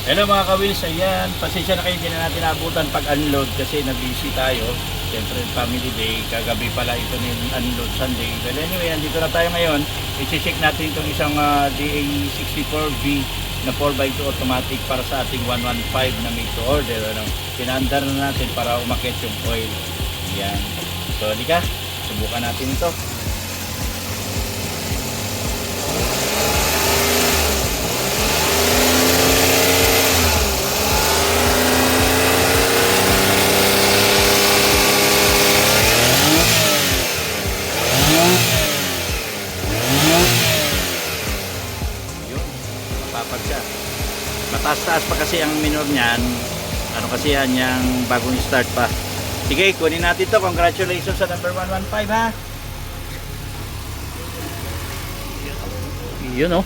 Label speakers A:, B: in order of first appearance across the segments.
A: Hello mga ka-wheels, ayan, pasensya na kayo, hindi na natin abutan pag unload kasi nag-busy tayo. Siyempre family day, kagabi pala ito ni unload Sunday. But anyway, andito na tayo ngayon. I-check natin itong isang DA64V na 4x2 automatic para sa ating 115 na made to order. Ano? Pinaandar na natin para umakit yung oil. Ayan. So, halika, subukan natin ito. Siya. Mataas-taas pa kasi ang minor niyan. Ano kasi yan, yung bagong start pa. Sige, kunin natin to. Congratulations sa number 115 ha.
B: Yun oh.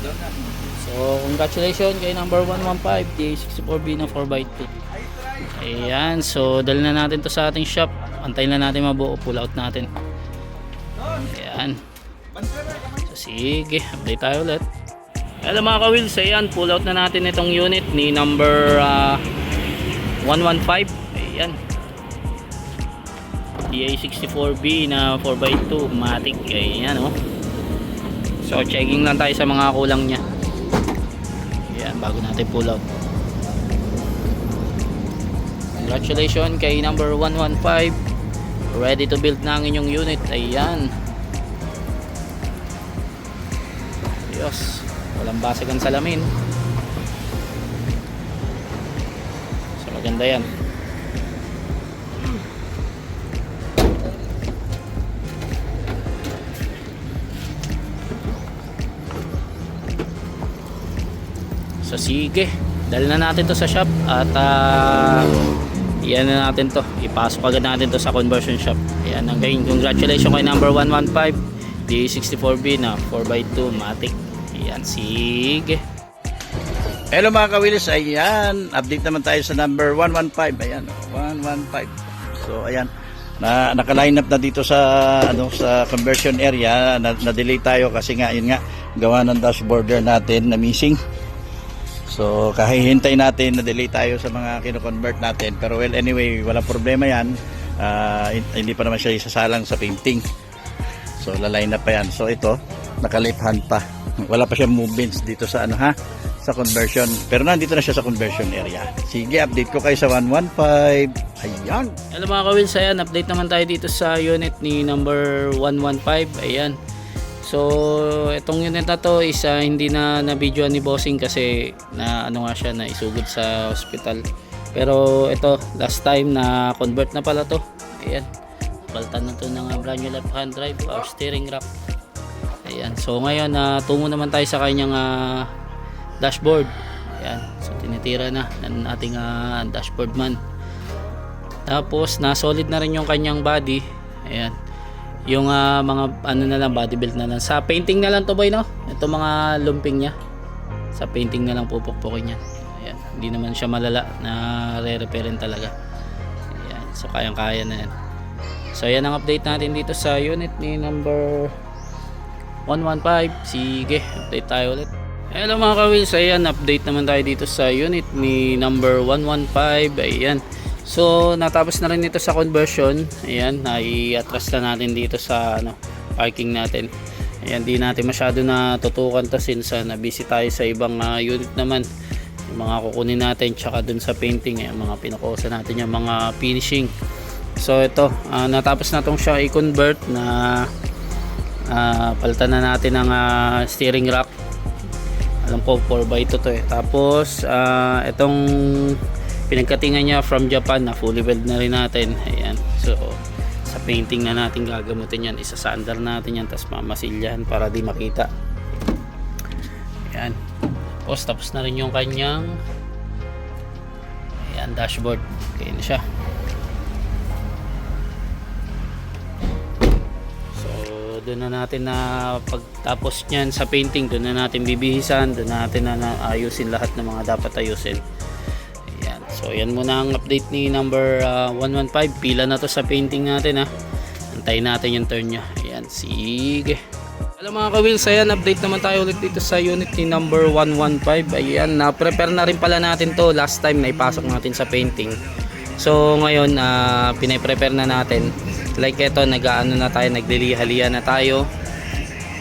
B: So congratulations kay number 115 DA64B na 4x2. Ayan, so dali na natin to sa ating shop. Antayin na natin mabuo, pull out natin. Ayan. So sige, update tayo ulit. Hello mga ka-wheels, ayan, pull out na natin itong unit ni number 115. Ayan, DA64B na 4x2 matic. Ayan oh. So checking lang tayo sa mga kulang nya. Ayan, bago natin pull out. Congratulations kay number 115. Ready to build na ang inyong unit. Ayan. Yes, walang basagan salamin. So maganda yan. So sige, dali na natin to sa shop. At iyan na natin to, ipasok agad natin to sa conversion shop. Ayan, again, congratulations kay number 115 D64B na 4x2 matic. Ayan, sige.
A: Hello mga ka-wheels, ayan, update naman tayo sa number 115. Ayan, 115. So ayan, naka-line up na dito sa sa conversion area. Na-delay tayo kasi nga yun nga, gawa ng dashboarder natin na missing. So kahihintay natin, na-delay tayo sa mga kino-convert natin. Pero well, anyway, walang problema yan. Hindi pa naman siya isasalang sa painting. So la-line up pa yan. So ito, naka-left hand pa. Wala pa siyang movements dito sa sa conversion. Pero nandito na siya sa conversion area. Sige, update ko kayo sa 115. Ayan.
B: Hello mga ka-wheels, ayan, update naman tayo dito sa unit ni number 115. Ayan. So itong unit na to is hindi na na-videoan ni Bossing kasi na nga siya, na isugod sa hospital. Pero ito, last time na convert na pala to. Ayan. Palitan na to ng brand new left hand drive, power steering rack. Ayan. So ngayon tungo naman tayo sa kanyang dashboard. Ayan. So tinitira na ng ating dashboard man. Tapos na solid na rin yung kanyang body. Ayan. Yung mga na lang, body build na lang. Sa painting na lang to boy, no? Ito mga lumping niya. Sa painting na lang pupukpukin yan. Ayan. Hindi naman siya malala na re-repairin talaga. Ayan. So kayang-kaya na yan. So ayan ang update natin dito sa unit ni number 115. Sige, update tayo ulit. Hello mga ka-wheels, ayan, update naman tayo dito sa unit ni number 115. Ayan. So natapos na rin ito sa conversion. Ayan, nai-atras na natin dito sa parking natin. Ayan, di natin masyado na tutukan to since na-busy tayo sa ibang unit naman. Yung mga kukunin natin tsaka dun sa painting, yung mga pinukusa natin, yung mga finishing. So ito, natapos na tong siya i-convert na palitan na natin ng steering rack. Alam ko 4x2 to eh. Tapos itong pinagkatingan niya from Japan na fully weld na rin natin. Ayan. So sa painting na natin gagamutin yan, isasandar natin yan, tapos mamasilyahan para di makita. Ayan. Tapos na rin yung kanyang dashboard. Okay na siya. Doon na natin na pagtapos niyan sa painting, doon na natin bibihisan, doon natin na ayusin lahat ng mga dapat ayusin. Ayan. So yan muna ang update ni number 115. Pila na to sa painting natin ha. Antayin natin yung turn nya. Ayan, sige. Hello mga ka-wheels, ayan, update naman tayo ulit dito sa unit ni number 115. Ayan, na-prepare na rin pala natin to last time na ipasok natin sa painting. So ngayon, pinaprepare na natin. Like ito, nag-aano na tayo, nagliliha-liha na tayo.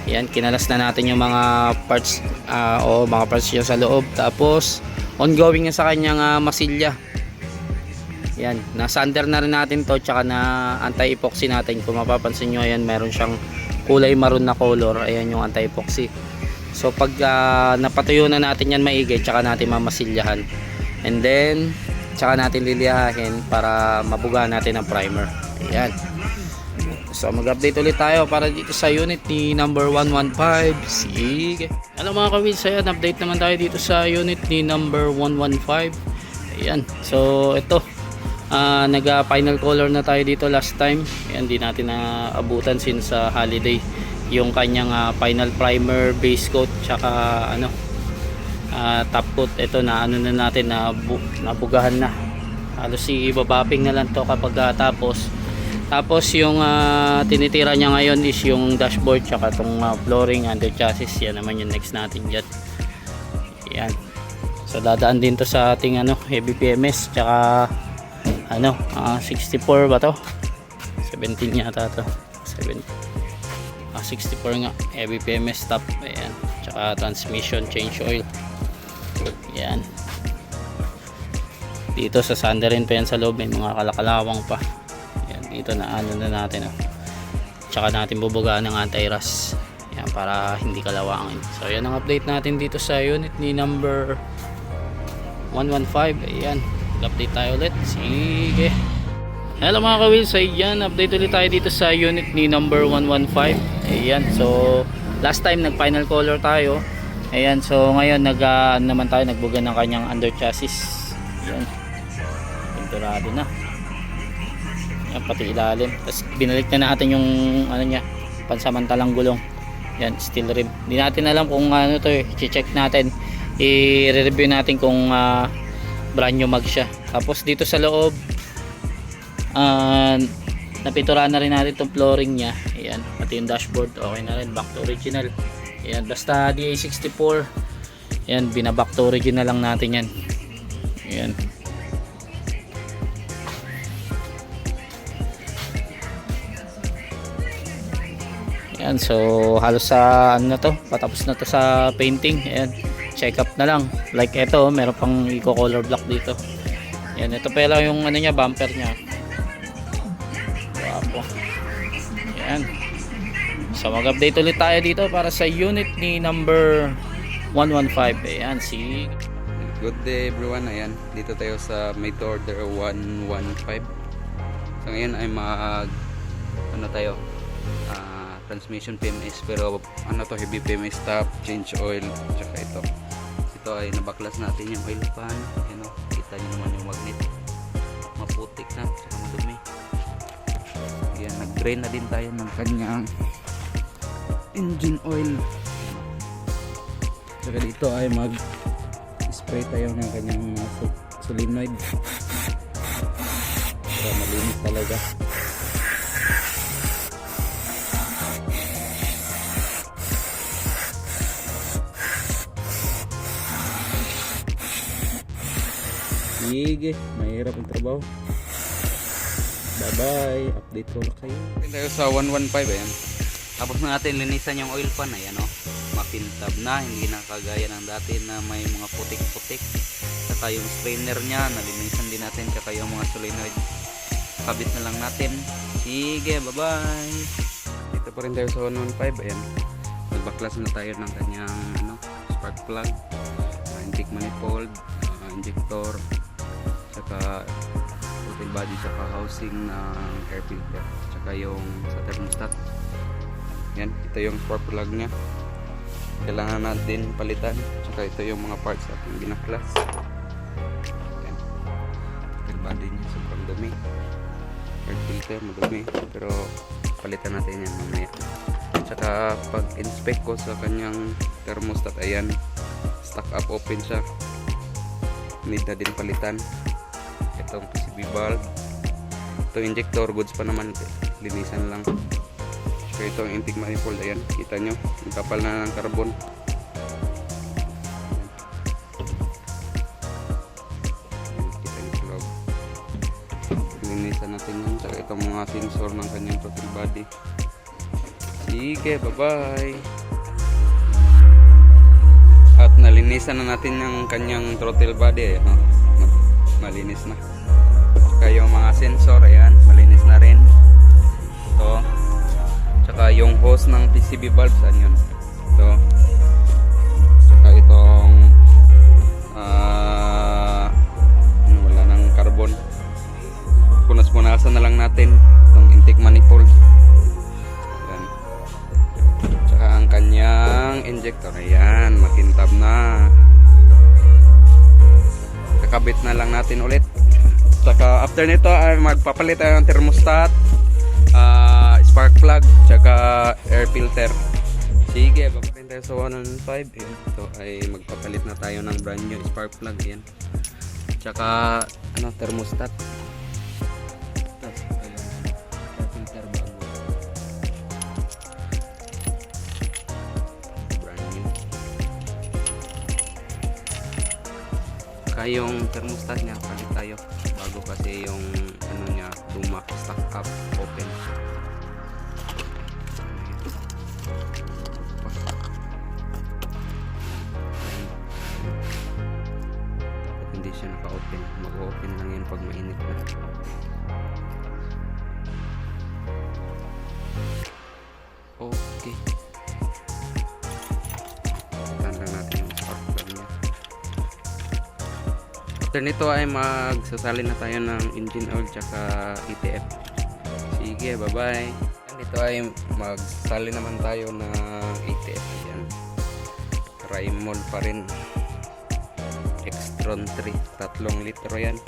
B: Ayan, kinalas na natin yung mga parts, mga parts niya sa loob. Tapos, ongoing na sa kanyang masilya. Ayan, na-sander na rin natin to, tsaka na anti-epoxy natin. Kung mapapansin nyo, ayan, meron siyang kulay maroon na color. Ayan yung anti-epoxy. So pag napatuyo na natin yan maigi, tsaka natin mamasilyahan, and then tsaka natin lilihahin para mabuga natin ang primer. Ayan, so mag-update ulit tayo para dito sa unit ni number 115. Sige. Hello mga ka-wheels, ayan, update naman tayo dito sa unit ni number 115. Ayan, so ito, nag-final color na tayo dito last time. Ayan, di natin naabutan since holiday yung kanyang final primer, base coat, tsaka top coat. Ito na na natin, nabugahan na. Halos i-babapping na lang to kapag tapos yung tinitira niya ngayon is yung dashboard, tsaka tong flooring, under chassis. Yan naman yung next natin dyan. Yan, so dadaan din to sa ating heavy PMS, tsaka 64 ba to? 17 yata to. 64 nga, heavy PMS top. Ayan, tsaka transmission change oil. Ayan, dito sa sandarin pa yan sa loob, may mga kalakalawang pa. Ayan, dito na na natin tsaka natin bubugaan ng anti-rust. Ayan, para hindi kalawangin. So ayan ang update natin dito sa unit ni number 115. Ayan, update tayo ulit. Sige. Hello mga ka-wheels, ayan, update ulit tayo dito sa unit ni number 115. Ayan, so last time nag final color tayo. Ayan, so ngayon naman tayo nagbuga ng kanyang under chassis. Ayan, pinturado na. Ayan, pati ilalim. Tapos binalik na natin yung niya, pansamantalang gulong. Ayan, steel rim. Hindi natin alam kung to i-check natin, i-review natin kung brand new mag siya. Tapos dito sa loob, napinturahan na rin natin itong flooring nya. Ayan, pati yung dashboard okay na rin, back to original. Ayan, basta DA64, ayan, binaback to original lang natin yan. Ayan, ayan, so halos sa patapos na to sa painting. Ayan, check up na lang. Like ito, meron pang eco-color block dito. Ayan, ito pala yung niya, bumper nya. Wapo. Ayan, so mag-update ulit tayo dito para sa unit ni number 115. Ayan, si
C: good day everyone. Ayan, dito tayo sa made to order 115. So ngayon ay tayo, transmission PMS, pero heavy PMS top, change oil, tsaka ito ay nabaklas natin yung oil pan. Kita nyo naman yung magnet, maputik na, tsaka madumi. Ayan, nag-drain na din tayo ng kanyang engine oil. Tsaka dito ay mag-spray tayo ng kanyang solenoid para malinis talaga. Sige, mahirap ang trabaho. Bye bye, update ko lang kayo. Tayo sa 115. Ayan, tapos na natin linisan yung oil pan. Ayan mapintab na, hindi na kagaya ng dati na may mga putik-putik. Saka yung strainer nya nalinisan din natin, saka yung mga solenoid kabit na lang natin. Sige, bye bye. Dito pa rin tayo sa 115. Ayan, nagbaklas na tayo ng kanyang spark plug, intake manifold, injector, saka filter body, saka housing ng air filter, saka yung sa thermostat. Yan, ito yung spark plug nya, kailangan natin palitan. Saka ito yung mga parts ating binaklas. Yan, filter body nya sobrang dumi, air filter madumi, pero palitan natin yan mamaya. Saka pag inspect ko sa kanyang thermostat, ayan, stuck up open siya, need na din palitan. Itong PCB valve, itong injector goods pa naman, linisan lang. Kaya ito ang intake manifold, ayan, kita nyo, ang kapal na ng carbon. Ayan, kita nyo sa loob. Linisan natin yan, tsaka itong mga sensor ng kanyang throttle body. Sige, bye bye. At nalinisan na natin yung kanyang throttle body, ayan, oh. Malinis na. Tsaka yung mga sensor, ayan, malinis na rin. Ito. Tsaka yung hose ng PCB valve, saan yun? Ito. Tsaka itong wala ng carbon. Punas-punasan na lang natin itong intake manifold. Ayan. Tsaka ang kanyang injector, ayan, makintab na. Kakabit na lang natin ulit. Saka after nito ay magpapalit tayo ng thermostat, spark plug, tsaka air filter. Sige, babalik tayo sa 115. Ito ay magpapalit na tayo ng brand new spark plug, yan. Tsaka thermostat. Tapos air filter bago. Brand new. Kaya yung thermostat niya, palit tayo bago kasi yung niya luma, stack up, open. Dapat hindi siya naka-open, mag-open lang yan pag mainit na. Okay, tahan lang natin yung spark plug niya. After nito ay magsasalin na tayo ng engine oil tsaka ETF. Sige, bye bye. Dito ay magsasalin naman tayo ng ETF. Ayan, Rymol pa rin, Extron 3, 3 litro yan.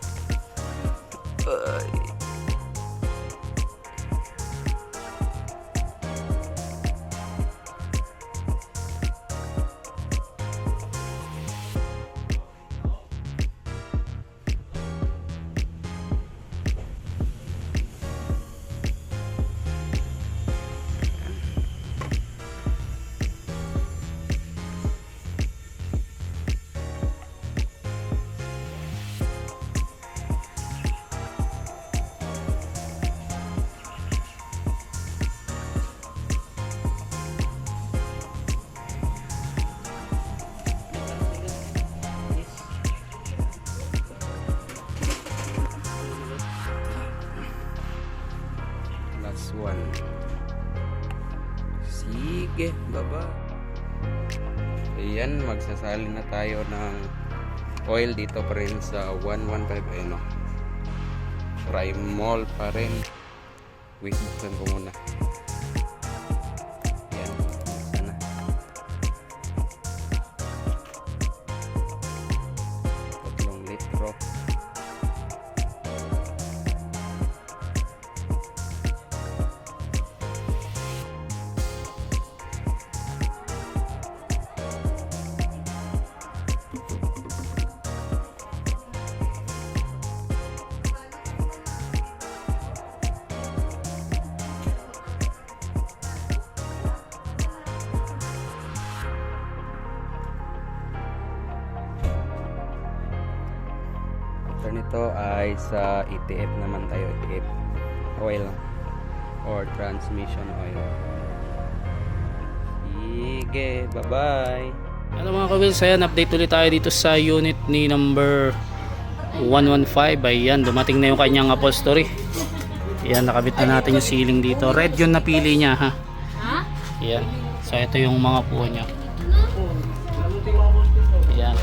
C: Last one. Sige, baba. Ayan, magsasalin na tayo ng oil dito pa rin sa 115. Ayan o, Rymol pa rin. Wait, buksan ko muna. Ayan, buksan na. 3 litro. After nito ay sa ETF naman tayo, ETF oil or transmission oil. Sige, bye bye.
B: Hello mga ka-wheels, ayan, update ulit tayo dito sa unit ni number 115. Ayan, dumating na yung kanyang upholstery. Ayan, nakabit na natin yung ceiling dito. Red yung napili niya, ha. Ayan, so ito yung mga puwa niya. Ayan.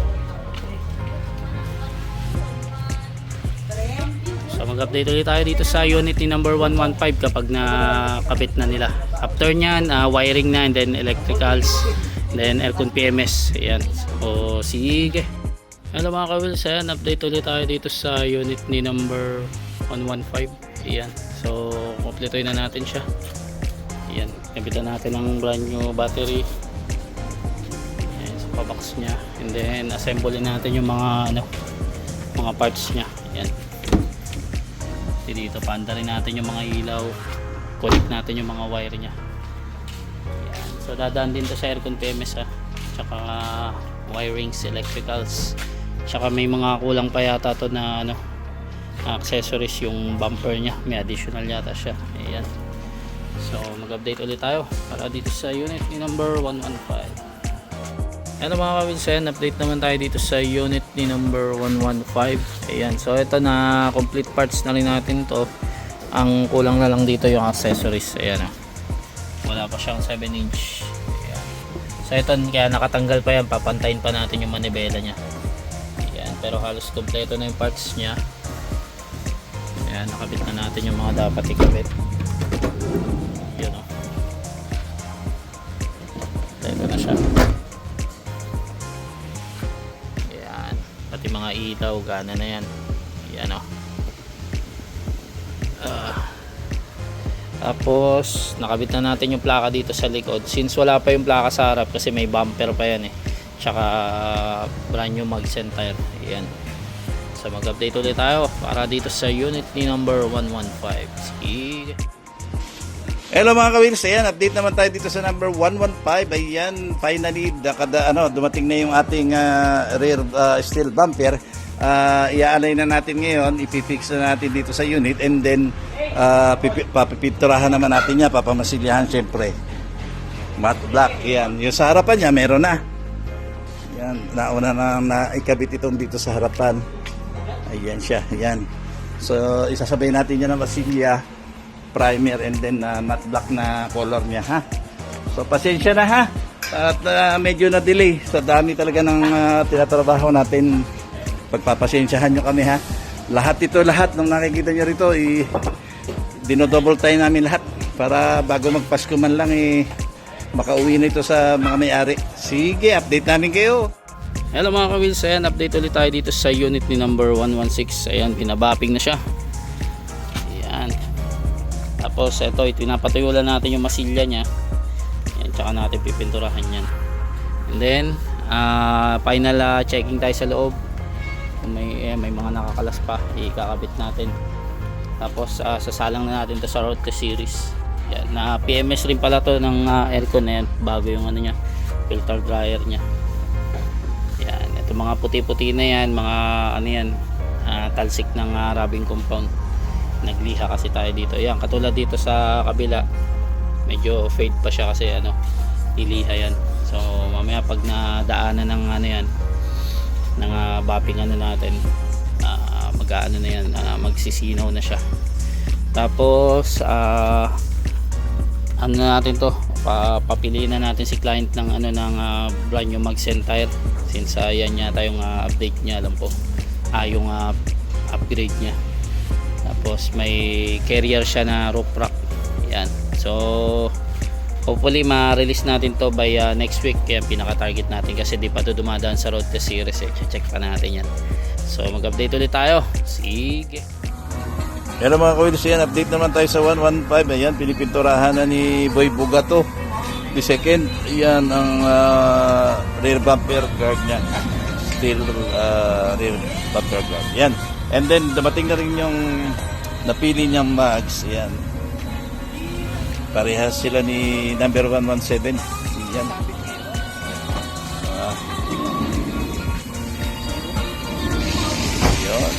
B: So mag-update ulit tayo dito sa unit ni number 115 kapag nakabit na nila. After nyan, wiring na, and then electricals, and then aircon PMS. Ayan. So sige. Hello mga ka-wheels, ayan, update ulit tayo dito sa unit ni number 115. Ayan. So kompletuhin na natin siya. Ayan. Kabitan natin ang brand new battery. Ayan, sa box niya. And then assemble natin yung mga mga parts niya. Ayan. Dito paanda rin natin yung mga ilaw, connect natin yung mga wire niya. So dadaan din to sa aircon PMS tsaka wirings, electricals, tsaka may mga kulang pa yata to na ano, accessories, yung bumper nya may additional yata siya. Ayan. So mag-update ulit tayo para dito sa unit ni number 115. Hello mga kawilsen, update naman tayo dito sa unit ni number 115. Ayan, so ito na complete parts na rin natin to. Ang kulang na lang dito yung accessories. Ayan, wala pa siyang 7 inch. Ayan. So ito kaya nakatanggal pa yan, papantayin pa natin yung manibela nya. Ayan, pero halos kompleto na yung parts nya. Ayan, nakabit na natin yung mga dapat ikabit. Yun o, ito na siya. Ayan, pati mga ilaw gana na yan. Ayan o. Tapos nakabit na natin yung plaka dito sa likod, since wala pa yung plaka sa harap kasi may bumper pa yan tsaka brand new mags and tire. Ayan. So mag-update ulit tayo para dito sa unit ni number 115. Sige.
A: Hello mga kawils, ayan, update naman tayo dito sa number 115. Ayan, finally dumating na yung ating rear steel bumper. I-align na natin ngayon, ipifix na natin dito sa unit, and then papipinturahan naman natin niya, papamasilyahan syempre. Matte black, ayan. Yung sa harapan niya meron na. Ayan, nauna na ikabit itong dito sa harapan. Ayan siya, ayan. So isasabay natin yan ng masilya, primer, and then matte black na color niya, ha. So pasensya na, ha, at medyo na delay sa dami talaga ng tinatrabaho natin. Pagpapasensyahan nyo kami, ha. Lahat nung nakikita nyo rito, dinodouble time namin lahat para bago magpasko man lang makauwi na ito sa mga may-ari. Sige, update namin kayo.
B: Hello mga kawils, ayan, update ulit tayo dito sa unit ni number 116. Ayan, pinabapping na siya. Ayan. Tapos ito, pinapatuyulan natin yung masilya nya. Ayan, tsaka natin pipinturahan yan. And then final checking tayo sa loob. Kung may mga nakakalas pa, ikakabit natin. Tapos sasalang na natin to sa Road to Series. Ayan, na PMS rin pala to ng aircon na yan, bago yung ano nya, filter dryer nya. Yan, ito mga puti-puti na yan, mga ano yan, talsik ng rubbing compound. Nagliha kasi tayo dito. Yan, katulad dito sa kabila, medyo fade pa siya kasi iliha yan. So mamaya pag nadaanan ng ano yan, ng bapping natin, mag-aano na yan, magsisinaw na siya. Tapos ano natin to, papiliin na natin si client ng brand new mags and tire, since yan yata yung update niya, alam po, yung upgrade niya. Tapos may carrier siya na roof rack. Yan, so hopefully ma-release natin to by next week. Kaya pinaka-target natin kasi di pa to dumadaan sa Road to Series. Check pa natin yan. So mag-update ulit tayo. Sige.
A: Hello mga kawils, yan, update naman tayo sa 115. Ayan, pinipinturahan na ni Boy Bugato the second. Yan ang rear bumper guard nya, steel rear bumper guard. Yan, and then dumating na rin yung napili niyang mags. Yan, parehas sila ni number 117. Yan, yun.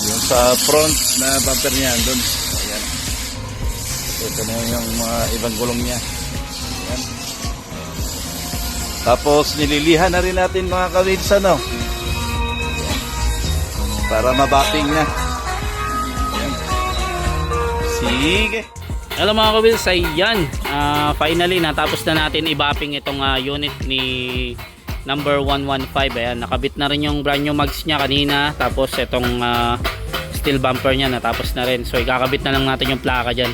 A: Yung sa front na bumper niya doon. Ayan. Ito na yung mga ibang gulong niya. Ayan. Tapos nililihan na rin natin mga kawits, para mabapping na. Ayan. Sige.
B: Hello mga kawils, ayan, finally natapos na natin i-bapping itong unit ni number 115. Ayan, nakabit na rin yung brand new mags nya kanina. Tapos itong steel bumper nya natapos na rin. So ikakabit na lang natin yung plaka dyan.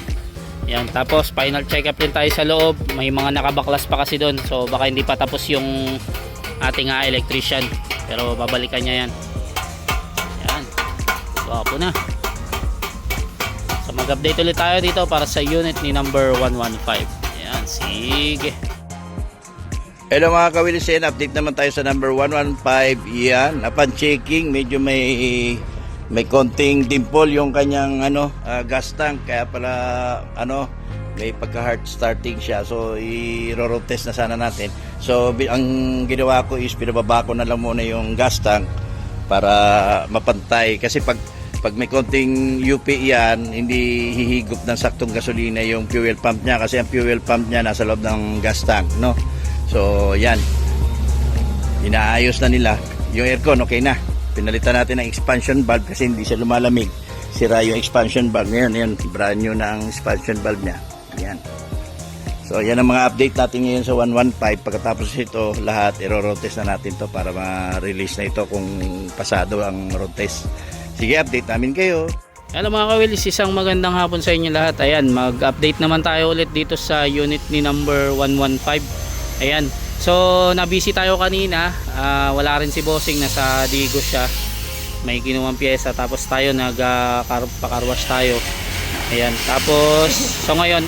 B: Ayan, tapos final check up rin tayo sa loob. May mga nakabaklas pa kasi doon, so baka hindi pa tapos yung ating electrician, pero babalikan niya yan. Ayan, wapo na. So mag-update ulit tayo dito para sa unit ni number 115. Ayan, sige.
A: Hello mga kawilisin, update naman tayo sa number 115. Yan, upon checking, medyo may may konting dimple yung kanyang gas tank, kaya pala may pagka hard starting siya. So i-road test na sana natin. So ang ginawa ko is pinababa ko na lang muna yung gas tank para mapantay, kasi pag may konting UP yan, hindi hihigop ng saktong gasolina yung fuel pump niya, kasi ang fuel pump niya nasa loob ng gas tank, no? So yan, inaayos na nila yung aircon. Okay na, pinalitan natin ng expansion valve kasi hindi siya lumalamig, sira yung expansion valve. Ngayon brand new na ang expansion valve niya. Yan. So yan ang mga update natin ngayon sa 115. Pagkatapos ito lahat, i-road test na natin to para ma-release na ito kung pasado ang road test. Sige, update namin kayo.
B: Hello mga kawilis, isang magandang hapon sa inyo lahat. Ayan, mag-update naman tayo ulit dito sa unit ni number 115. Ayan, so na-busy tayo kanina. Wala rin si Bossing, nasa Digos siya. May kinuwang pyesa, tapos tayo nag-pakarwash tayo. Ayan, tapos so ngayon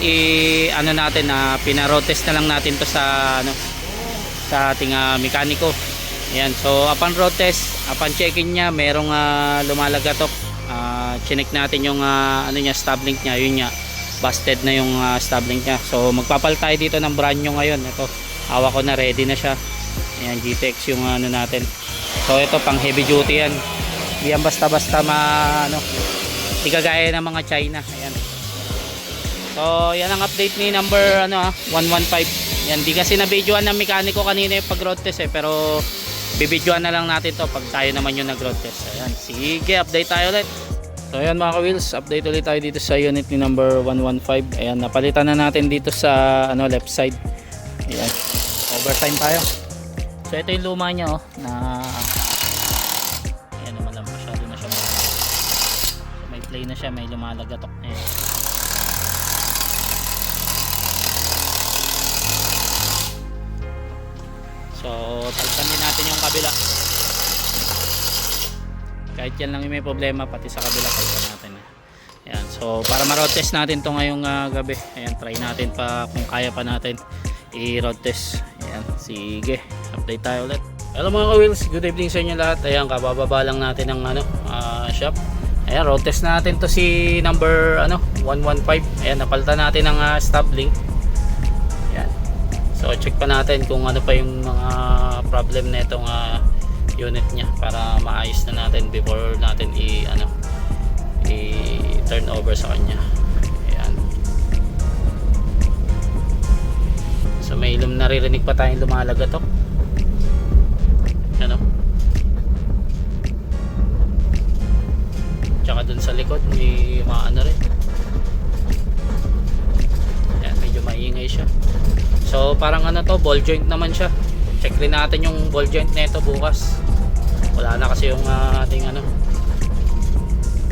B: natin na pina-road test na lang natin to sa sa ating mekaniko. Ayan, so upon road test, upon check-in niya, merong lumalagatok. Chinek natin yung niya, stub link niya, yun niya, busted na yung stub link niya. So magpapal tayo dito ng brand new ngayon. Ito, hawak ko na, ready na siya. Ayan, GTX yung natin. So ito pang heavy duty yan. Hindi yan basta-basta di kagaya ng mga China. Ayan. So yan ang update ni number 115. Yan, di kasi na-videoan ng mekaniko kanina yung pag-road test pero bibidyoan na lang natin to pag tayo naman yung nag-road test. Ayan, sige, update tayo ulit. So ayan mga ka-wheels, update ulit tayo dito sa unit ni number 115. Ayan, napalitan na natin dito sa left side. Ayan, overtime tayo. So ito yung luma niya na ayan naman lang, masyado na siya. So, may play na siya, may lumalagatok na yan. So talpan din natin yung kabila. Kahit yan lang yung may problema, pati sa kabila talpan natin. Ayan, so para ma-road test natin to ngayong gabi. Ayan, try natin pa kung kaya pa natin i-road test. Ayan, sige, update tayo ulit. Hello mga ka-wheels, good evening sa inyo lahat. Ayan, kabababa lang natin ng shop. Ayan, road test natin to si number 115. Ayan, napalitan natin ng stub link. Ayan, so check pa natin kung ano pa yung mga problem na itong unit nya para maayos na natin before natin i-turn over sa kanya. Ayan, so may naririnig pa tayong lumalagatok. Ano? Tsaka dun sa likod may mga rin. Ayan, medyo maingay siya. So parang to, ball joint naman siya. Check rin natin yung ball joint nito bukas. Wala na kasi yung ating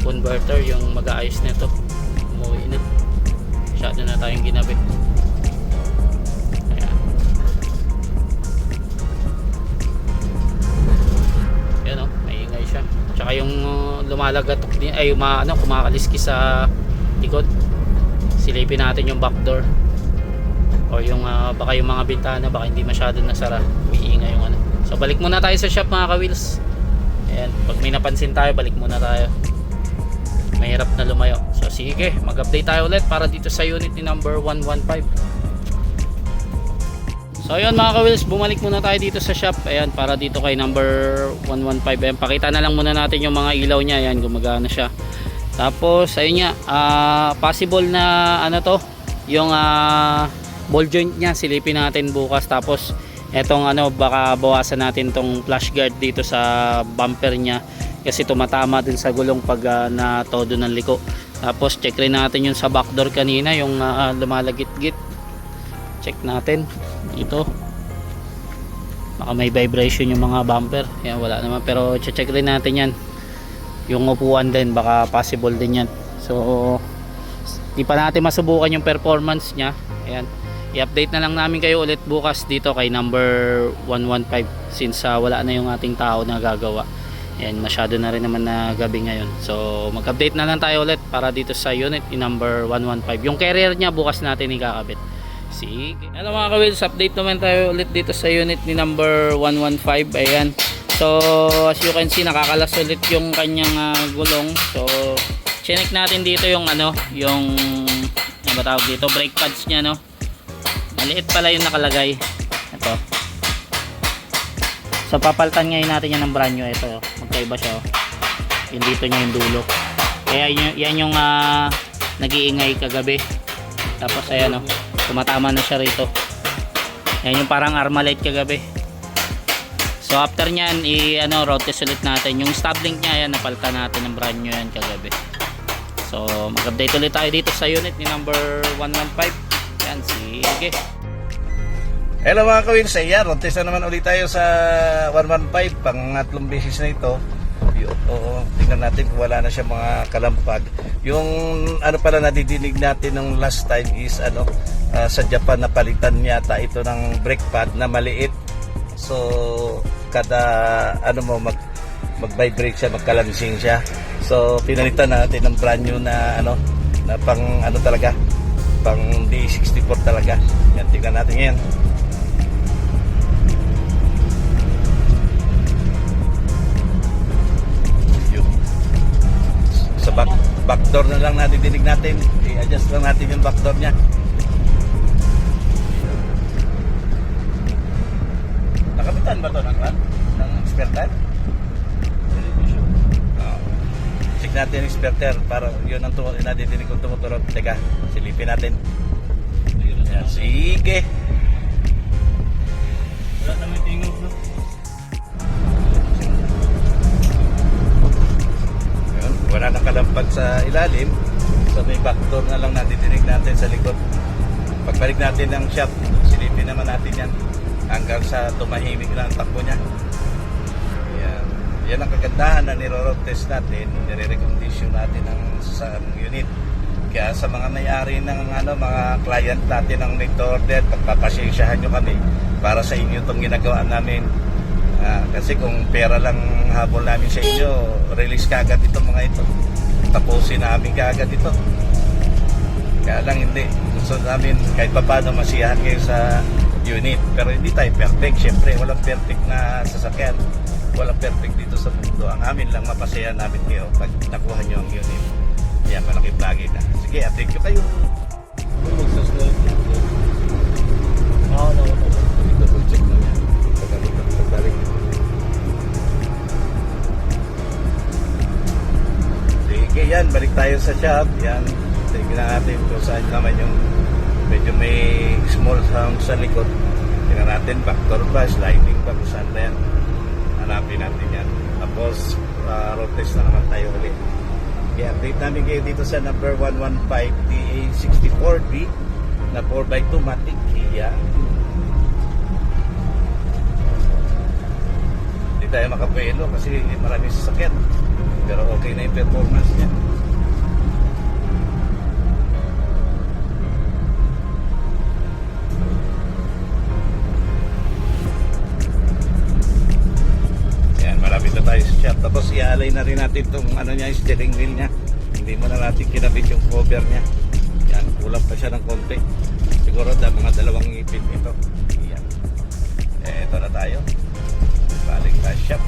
B: converter, yung mag-aayos nito. Umuwi na. Masyado na tayong ginabi. Ayan. Ayan maingay siya. Tsaka yung lumalagatok din, ay kumakaliskis sa likod. Silipin natin yung back door. O yung baka yung mga bintana baka hindi masyado nasara, umiingay yung So balik muna tayo sa shop mga ka-wheels. Ayan, pag may napansin tayo, balik muna tayo. Mahirap na lumayo. So sige, mag-update tayo ulit para dito sa unit ni number 115. So ayun mga ka-wheels, bumalik muna tayo dito sa shop. Ayan, para dito kay number 115. Ayan, pakita na lang muna natin yung mga ilaw niya. Ayan, gumagana siya. Tapos ayun nga, possible na yung ball joint niya, silipin natin bukas. Tapos etong baka bawasan natin tong flash guard dito sa bumper niya kasi tumatama din sa gulong pag natodo ng liko. Tapos check rin natin yung sa back door kanina, yung lumalagit-git. Check natin dito, baka may vibration yung mga bumper. Yan, wala naman, pero check rin natin yan. Yung upuan din, baka possible din yan. So di pa natin masubukan yung performance niya. Ayan, i-update na lang namin kayo ulit bukas dito kay number 115 since wala na yung ating tao na gagawa. Ayan, masyado na rin naman na gabi ngayon. So mag-update na lang tayo ulit para dito sa unit ni number 115. Yung carrier niya bukas natin ikakabit. Sige. Hello mga ka-wheels, update naman tayo ulit dito sa unit ni number 115. Ayan, So as you can see, nakakalas ulit yung kanyang gulong. So chinek natin dito yung yung ano ba tawag dito, brake pads niya, no. Maliit pala yung nakalagay. Ito. So papalitan ngayon natin yan ng brand new. Ito, magkaiba siya, oh. Yung dito niya yung dulo. Kaya yan yung nag-iingay kagabi. Tapos ayan, oh, tumatama na siya rito. Yan yung parang Armalite kagabi. So after nyan, road test ulit natin. Yung stop link niya, yan, napalitan natin ng brand new yan kagabi. So mag-update ulit tayo dito sa unit ni number 115. Yan, sige.
A: Hello mga kawils, ayan, road test na naman ulit tayo sa 115, pangatlong beses na ito. Oo, tingnan natin kung wala na siya mga kalampag. Yung pala nadidinig natin ng last time is sa Japan napalitan yata ito ng brake pad na maliit. So kada mag-vibrate siya, magkalansing siya. So pinalitan natin ng brand new na na pang talaga, pang D64 talaga. Yan, tingnan natin yan. Sa backdoor na lang nadidinig natin. I-adjust lang natin yung backdoor niya. Nakapitan ba ito ng experter? Check natin yung experter para yun ang nadidinig kong tumuturog. Teka, silipin natin. Ayan, sige. Wala naman tingog, no? Wala nakalampag sa ilalim, so may backdoor na lang nadidinig natin sa likod. Pagbalik natin ng shop, silipin naman natin yan hanggang sa tumahimik na ang takbo niya. Yan ang kagandahan na niro-road test natin, nire-recondition natin sa unit. Kaya sa mga may-ari ng mga client natin ang nag-order, pagpapasensyahan nyo kami para sa inyo itong ginagawa namin. Kasi kung pera lang habol namin sa inyo, release kagad ito mga ito. Tapusin namin kagad ito. Kaya lang hindi. Gusto namin kahit pa paano masiyahan kayo sa unit. Pero hindi tayo perfect. Siyempre, walang perfect na sasakyan. Walang perfect dito sa mundo. Ang amin lang mapasaya namin kayo pag nakuha nyo ang unit. Yan, malaking bagay na. Sige, update nyo kayo. Double check na yan. Pagbalik. Sige, yan. Balik tayo sa shop. Yan. Tingnan natin kung saan naman yung medyo may small sound sa likod. Tingnan natin, backdoor ba, sliding ba, kung saan na yan. Hanapin natin yan. Tapos, road test na naman tayo ulit. Kaya update namin kayo dito sa number 115 DA64B na 4x2 Matic Kia. Hindi tayo makapelo kasi marami sasakyan. Pero okay na yung performance niya. Malapit na tayo sa shop. Tapos i-alay na rin natin itong niya, yung steering wheel niya. Hindi mo na natin kinabit yung cover niya. Yan, kulang pa siya ng konti. Siguro mga dalawang ngipin ito. Yan. Ito na tayo. Balik tayo sa shop.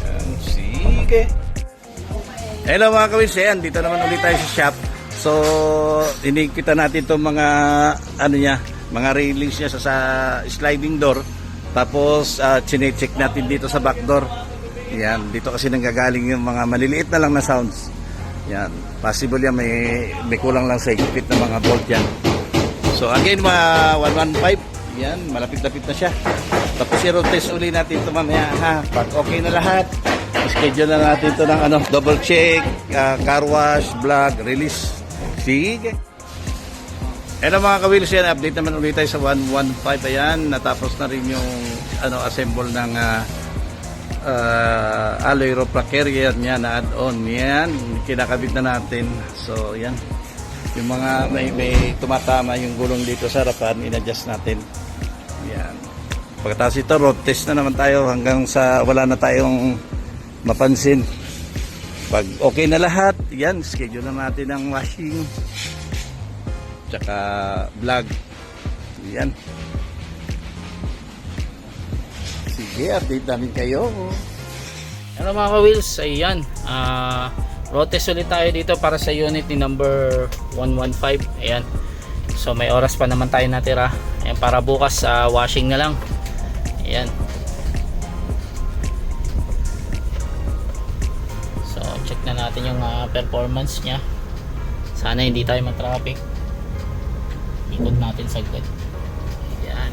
A: Yan, sige. Hello mga kawis, dito naman ulit tayo sa shop. So, inikita natin itong mga mga railings niya sa sliding door. Tapos, chine-check natin dito sa back door. Yan, dito kasi nanggagaling yung mga maliliit na lang na sounds. Yan, possible yan may kulang lang sa higpit na mga bolt yan. So, again, mga 115. Yan, malapit-lapit na siya. Tapos, i-road test uli natin ito mamaya. Pag okay na lahat, schedule na natin ito ng double check, car wash, vlog, release. Sige. Hello mga kawilos, yan, update naman ulit tayo sa 115. Ayan, natapos na rin yung assemble ng alloy rope carrier niya na add-on. Yan, kinakabit na natin. So, yan. Yung mga may tumatama yung gulong dito sa harapan, in-adjust natin. Yan. Pagkatapos ito, road test na naman tayo hanggang sa wala na tayong mapansin. Pag okay na lahat, yan, schedule na natin ang washing. Tsaka vlog. Yan. Sige, update namin kayo.
B: Hello mga ka-wheels, ayan. Road test ulit tayo dito para sa unit ni number 115. Ayan. So may oras pa naman tayo natira. Ayan, para bukas washing na lang. Ayan. So check na natin yung performance niya. Sana hindi tayo ma-traffic. Ikot natin saglit. Ayan.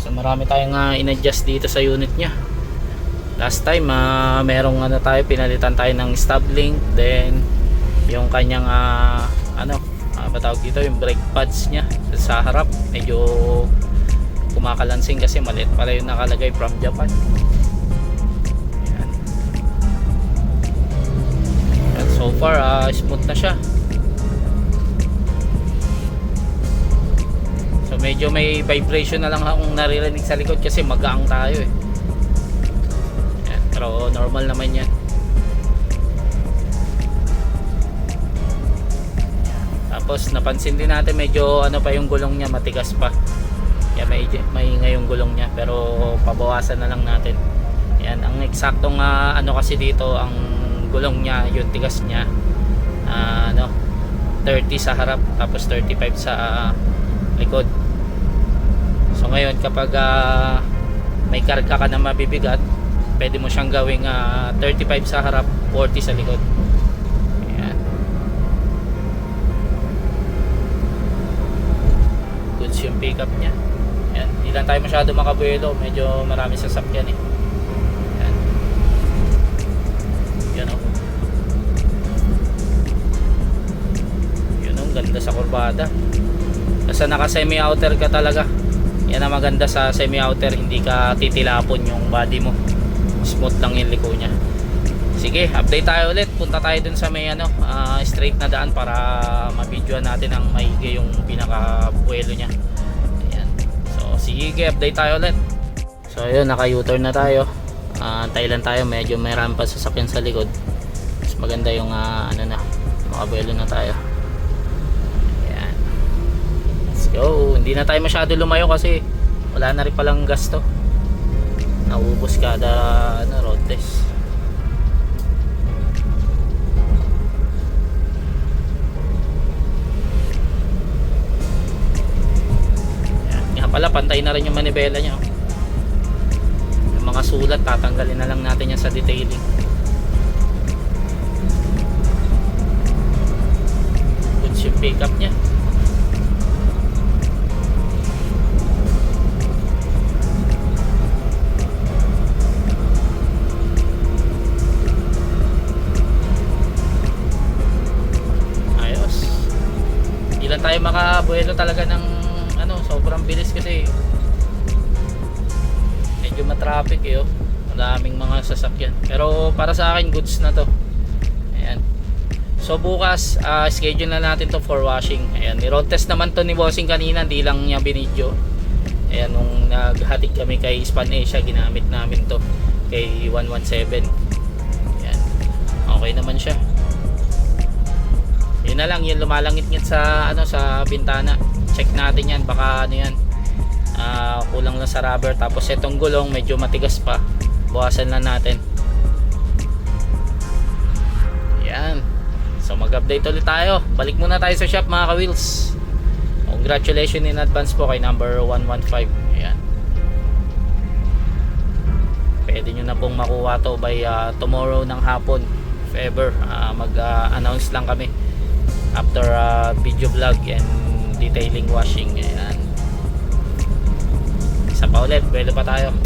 B: So marami tayong in-adjust dito sa unit niya. Last time merong tayo, pinalitan tayo ng stop link, then yung kanyang patawag dito, yung brake pads niya sa harap medyo kumakalansing kasi maliit pala yung nakalagay from Japan. Ayan. At so far smooth na siya. So medyo may vibration na lang akong naririnig sa likod kasi magaang tayo eh. Ayan, pero normal naman yan. Tapos napansin din natin medyo pa yung gulong niya, matigas pa. Yan, may ngayong gulong niya pero pabawasan na lang natin. Yan, ang eksaktong kasi dito ang gulong niya, yung tigas niya 30 sa harap tapos 35 sa likod. So ngayon kapag may karga ka na mabibigat, pwede mo siyang gawing 35 sa harap, 40 sa likod. Ayan. Goods yung pickup niya. Ayan. Hindi lang tayo masyado makabuelo, medyo marami sasakyan eh. Ayan. Yan o. Yun o, ganda sa kurbada. Basta naka semi outer ka talaga. Yan ang maganda sa semi outer, hindi ka titilapon yung body mo, smooth lang yung liko nya. Sige, update tayo ulit, punta tayo dun sa may straight na daan para mabidyoan natin ang maigi yung pinaka buwelo nya. Ayan. So sige, update tayo ulit. So ayun, naka U-turn na tayo. Antay lang tayo, medyo may rampa sasakyan sa likod. Mas maganda yung makabuwelo na tayo. Yo, hindi na tayo masyado lumayo kasi wala na rin palang gasto. Naubos kada road test. Yan. Nga pala, pantay na rin yung manibela niya. Yung mga sulat, tatanggalin na lang natin yan sa detailing. Goods yung pickup niya. Tayo makabuelo talaga ng sobrang bilis kasi medyo matraffic eh, madaming mga sasakyan, pero para sa akin goods na to. Ayan. So bukas schedule na natin to for washing. Ayan, ni-road test naman to ni Bossing kanina, hindi lang niya binidyo. Ayan, nung naghatid kami kay Span Asia, ginamit namin to kay 117. Ayan, okay naman siya. Yun na lang, yung lumalangit-ngit sa sa bintana, check natin yan, baka yan kulang lang sa rubber. Tapos itong gulong medyo matigas pa, bawasan lang natin. Yan. So mag-update ulit tayo, balik muna tayo sa shop mga ka-wheels. Congratulations in advance po kay number 115. Ayan, pwede nyo na pong makuha to by tomorrow ng hapon if ever. Mag-announce lang kami after video vlog and detailing washing. Ayan, isa pa ulit, pwede pa tayo.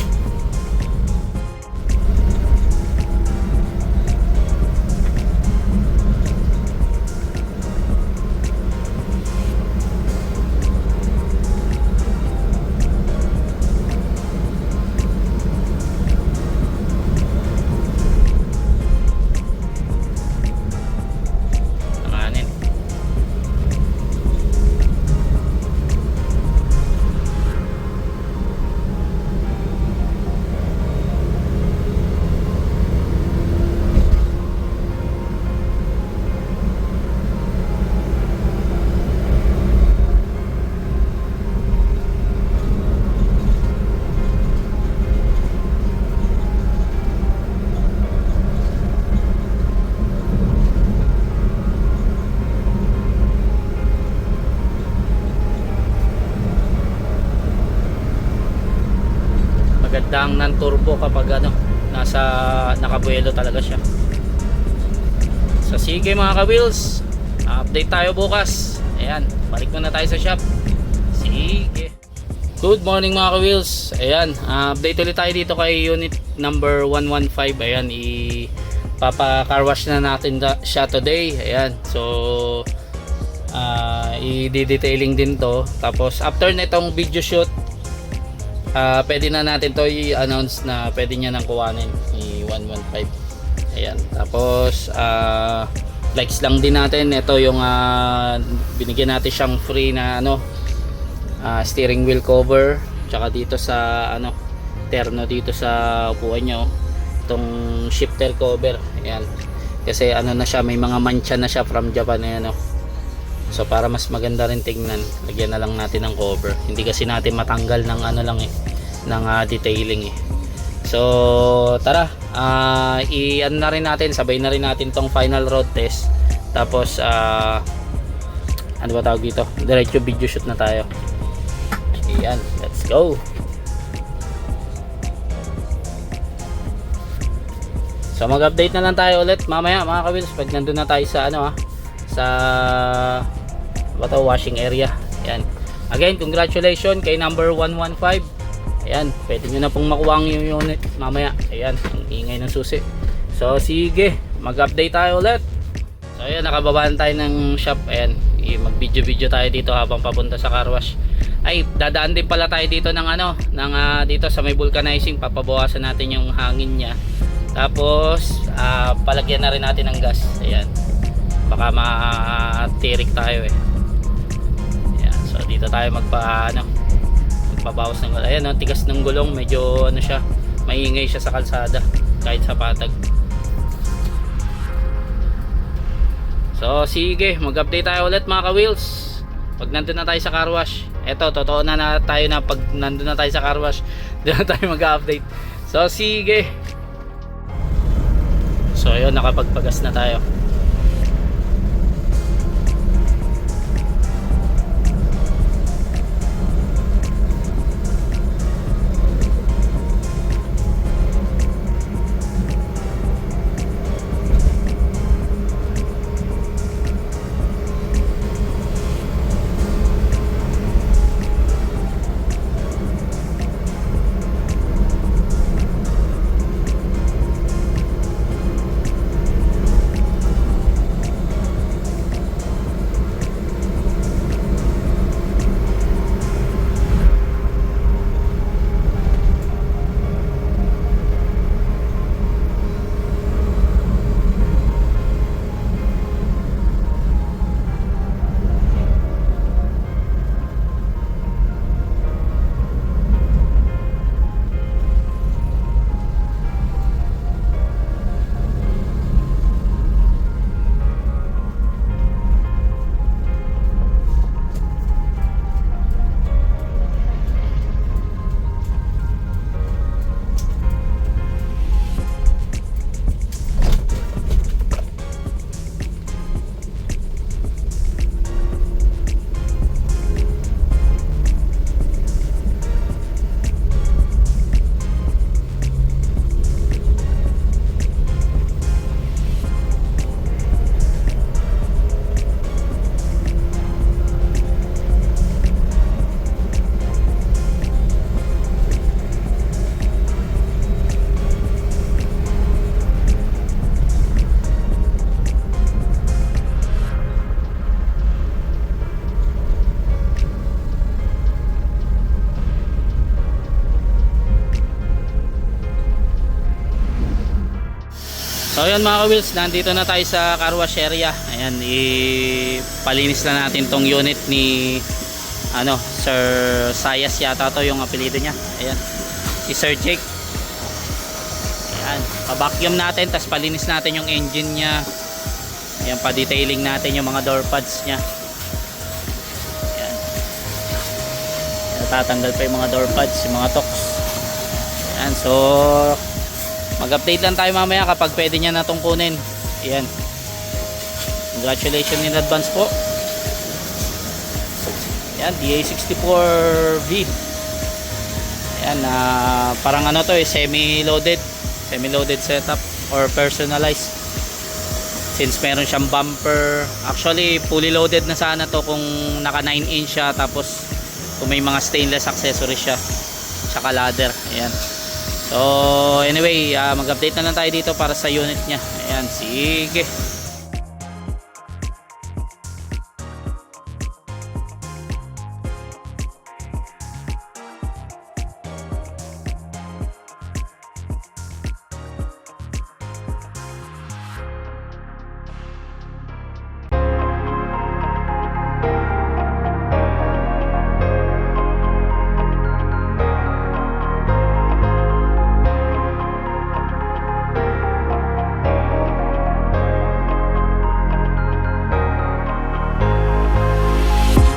B: dang ng turbo kapag ano, nakabuelo talaga siya. So sige mga ka-wheels, update tayo bukas. Ayan, balik muna tayo sa shop. Sige. Good morning mga ka-wheels. Ayan, update ulit tayo dito kay unit number 115. Ayan, ipapa-car wash na natin siya today. Ayan, so i-detailing din to. Tapos after nitong video shoot, pwede na natin to i-announce na pwede niya nang kuhanin ni 115. Ayan, tapos likes lang din natin. Ito yung binigyan natin siyang free na ano, steering wheel cover, tsaka dito sa ano, terno dito sa upuan nyo, itong shifter cover. Ayan, kasi ano na siya, may mga mancha na siya from Japan. Ayan, no? So para mas maganda rin tingnan, lagyan na lang natin ng cover. Hindi kasi natin matanggal ng ano lang ng detailing So tara, i-ano na rin natin, sabay na rin natin tong final road test. Tapos ano ba tawag dito, diretso video shoot na tayo. Ayan, let's go. So mag-update na lang tayo ulit mamaya mga ka-wheels pag nandun na tayo sa ano sa washing area. Ayan, again congratulations kay number 115. Ayan, pwede nyo na pong makuha ang yung unit mamaya. Ayan, ang ingay ng susi. So sige, mag-update tayo ulit. So ayan, nakababaan tayo ng shop. Ayan, mag-video tayo dito habang papunta sa car wash. Ay, dadaan din pala tayo dito ng ano, dito sa may vulcanizing. Papabawasan natin yung hangin niya. Tapos palagyan na rin natin ng gas. Ayan, baka matirik tayo Ayan, so dito tayo magpabawas ng gulong. Ayan, tigas ng gulong, medyo ano siya, maingay siya sa kalsada kahit sa patag. So sige, mag-update tayo ulit mga ka-wheels pag nandun na tayo sa car wash. Eto, totoo na tayo na pag nandun na tayo sa car wash, doon na tayo mag-update. So sige. So ayun, nakapagpagas na tayo. So ayan mga ka-wheels, nandito na tayo sa car wash area. Ayan, ipalinis na natin tong unit ni ano, Sir Sayas yata to yung apelido niya. Ayan, si Sir Jake. Ayan, pa-vacuum natin, tas palinis natin yung engine niya. Ayan, pa-detailing natin yung mga door pads niya. Ayan, natatanggal pa yung mga door pads, yung mga tocks. Ayan, so mag-update lang tayo mamaya kapag pwede niya na itong kunin. Ayan, congratulations in advance po. Ayan, DA64V. Ayan, parang ano to semi-loaded setup or personalized. Since meron siyang bumper, actually fully loaded na sana to kung naka 9-inch siya, tapos kung may mga stainless accessories siya, tsaka ladder. Ayan. So anyway, mag-update na lang tayo dito para sa unit niya. Ayan, sige.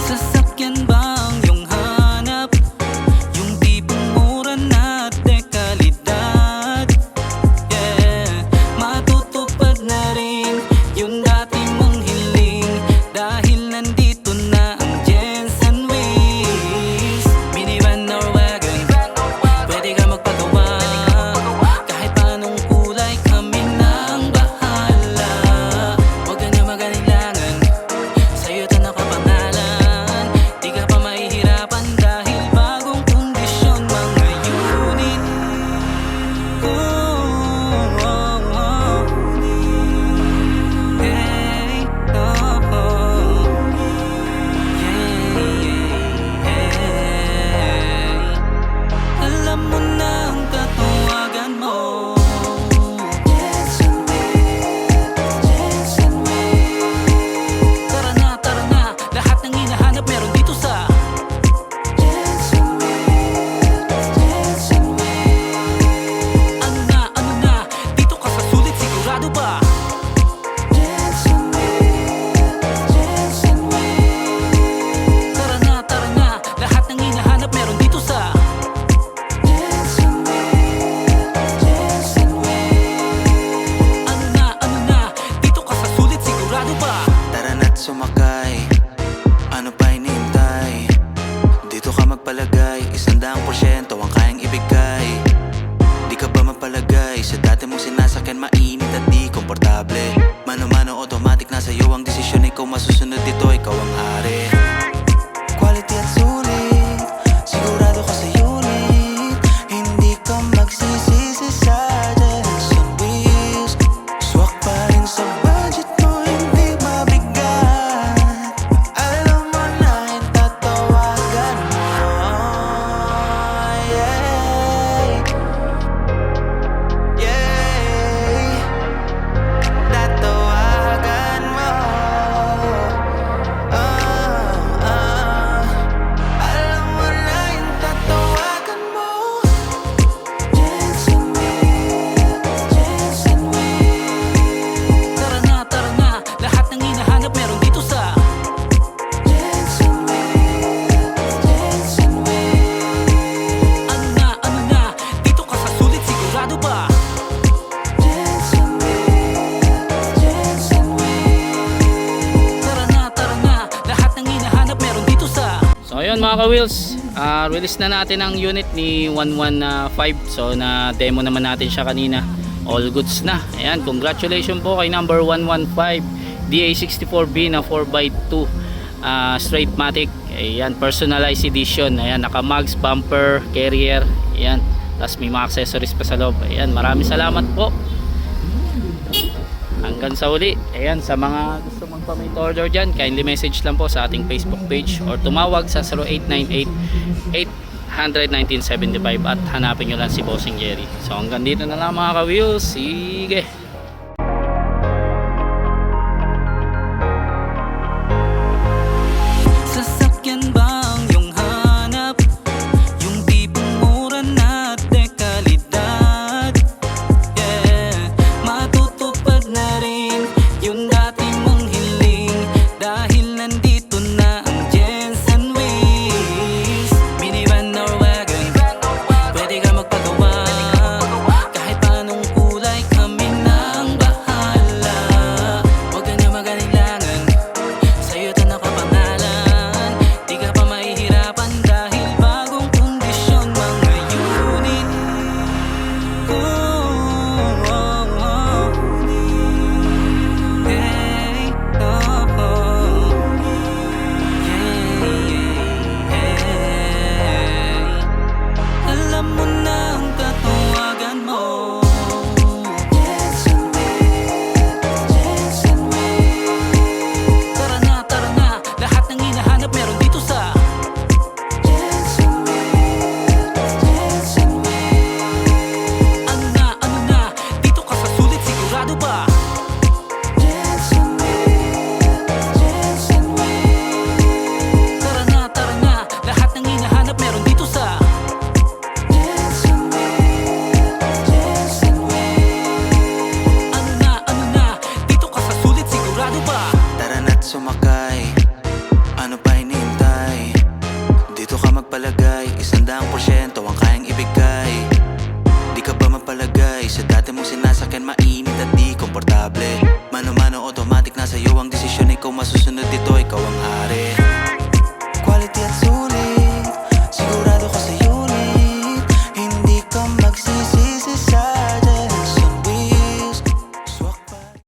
D: Sasakyan bang iyong hanap? Yung tipong mura na dekalidad. Yeah, matutupad na rin yung dati mong hiling, dahil nandito na ang Jensen Wheels. Minivan or wagon, pwede ka magpagawa. Kahit anong kulay, kami nang bahala. Huwag ka na mag-alilangan, sa'yo ito nakapangalan. Di ka pa mahihirapan dahil bagong kondisyon mga unit. Oh, oh, oh. Hey, oh, oh. Hey, hey. Alam mo na ang tatawagan mo. Jensen Wheels. Tara na, lahat ng hinahanap meron dito sa Jensen Wheels. Ano na, dito ka sa sulit, sigurado ba? Jensen Wheels. Tara na, lahat ng hinahanap meron dito sa Jensen Wheels. Ano na, dito ka sa sulit, sigurado ba?
E: Tara na't sumakay, ano pa hinihintay? Dito ka magpalagay, 100% ang kayang ibigay. Di ka ba mapalagay sa dati mong sinasakyan, mainit at di komportable? Mano-mano automatic, nasa iyo ang desisyon, ikaw masusunod dito, ikaw ang hari. Quality at sulit, sigurado ka sa unit. Hindi ka magsisisi sa Jensen Wheels. Swak pa rin sa budget mo, hindi mabigat. Alam mo na yung tatawagan mo. Yeah, yeah. Tatawagan mo. Alam mo na yung tatawagan mo. Jensen Wheels.
D: Tara na, lahat ng hinahanap meron dito sa
E: Jensen Wheels.
D: Ano na, dito ka sa sulit, sigurado ba?
E: Jensen Wheels.
D: Tara na, lahat ng hinahanap meron dito sa
B: So ayun mga ka-wheels, release na natin ang unit ni 115. So na demo naman natin siya kanina. All goods na. Ayan, congratulations po kay number 115 DA64B na 4x2 straight matic. Ayan, personalized edition. Ayan, naka mags, bumper, carrier. Ayan, tapos may mga accessories pa sa loob. Ayan, maraming salamat po. Hanggang sa uli. Ayan, sa mga gusto magpa-made order dyan, kindly message lang po sa ating Facebook page or tumawag sa 0898-800-1975 at hanapin nyo lang si Bossing Jerry. So hanggang dito na lang mga ka-wheels. Sige!
D: Pwede ka magpagawa, kahit anong kulay, kami na
E: magpalagay 100% ang kayang